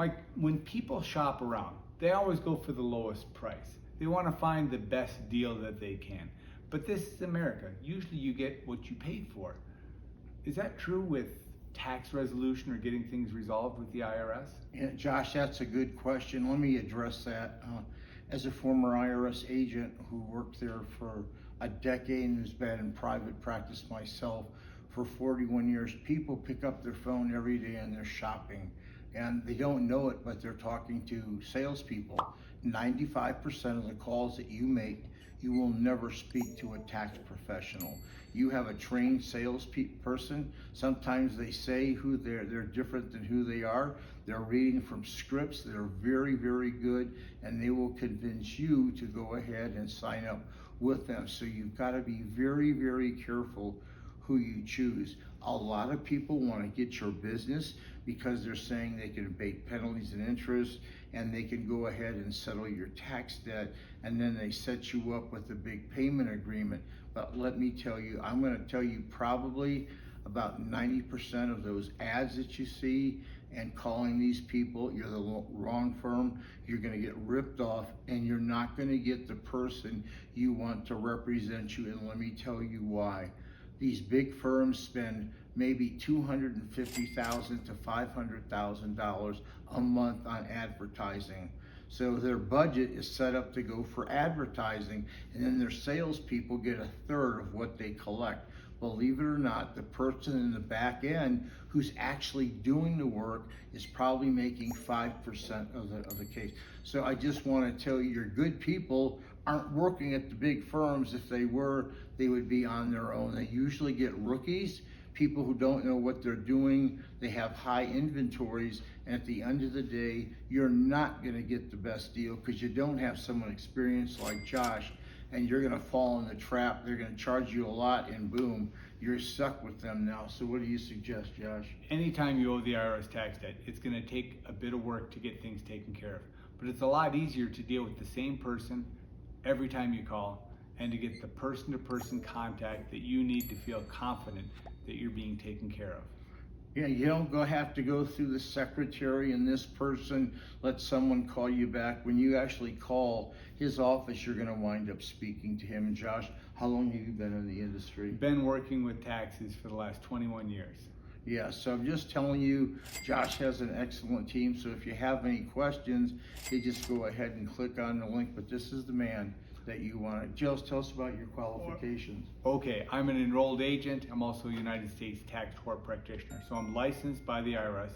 Mike, when people shop around, they always go for the lowest price. They want to find the best deal that they can. But this is America. Usually you get what you paid for. Is that true with tax resolution or getting things resolved with the IRS? Yeah, Josh, that's a good question. Let me address that. As a former IRS agent who worked there for a decade and has been in private practice myself for 41 years, people pick up their phone every day and they're shopping. And they don't know it, but they're talking to salespeople. 95% of the calls that you make, you will never speak to a tax professional. You have a trained salesperson. Sometimes they say who they're different than who they are. They're reading from scripts that are very, very good, and they will convince you to go ahead and sign up with them. So you've got to be very, very careful who you choose. A lot of people want to get your business because they're saying they can abate penalties and interest, and they can go ahead and settle your tax debt, and then they set you up with a big payment agreement. But let me tell you, I'm going to tell you probably about 90% of those ads that you see and calling these people, you're the wrong firm, you're going to get ripped off, and you're not going to get the person you want to represent you. And let me tell you why. These big firms spend maybe $250,000 to $500,000 a month on advertising. So their budget is set up to go for advertising, and then their salespeople get a third of what they collect. Believe it or not, the person in the back end who's actually doing the work is probably making 5% of the case. So I just want to tell you, your good people aren't working at the big firms. If they were, they would be on their own. They usually get rookies, people who don't know what they're doing. They have high inventories, and at the end of the day, you're not going to get the best deal because you don't have someone experienced like Josh, and you're going to fall in the trap. They're going to charge you a lot, and boom, you're stuck with them now. So what do you suggest, Josh? Anytime you owe the IRS tax debt, it's going to take a bit of work to get things taken care of. But it's a lot easier to deal with the same person every time you call, and to get the person-to-person contact that you need to feel confident that you're being taken care of. Yeah, you don't have to go through the secretary and this person, let someone call you back. When you actually call his office, you're going to wind up speaking to him. And Josh, how long have you been in the industry? Been working with taxes for the last 21 years. Yeah, so I'm just telling you, Josh has an excellent team. So if you have any questions, you just go ahead and click on the link. But this is the man that you want. Jill, tell us about your qualifications. Okay, I'm an enrolled agent. I'm also a United States tax court practitioner. So I'm licensed by the IRS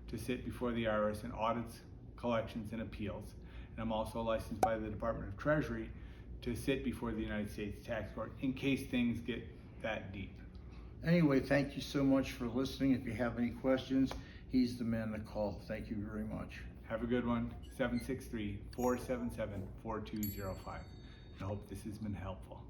to sit before the IRS in audits, collections, and appeals. And I'm also licensed by the Department of Treasury to sit before the United States tax court in case things get that deep. Anyway, thank you so much for listening. If you have any questions, he's the man to call. Thank you very much. Have a good one. 763-477-4205. I hope this has been helpful.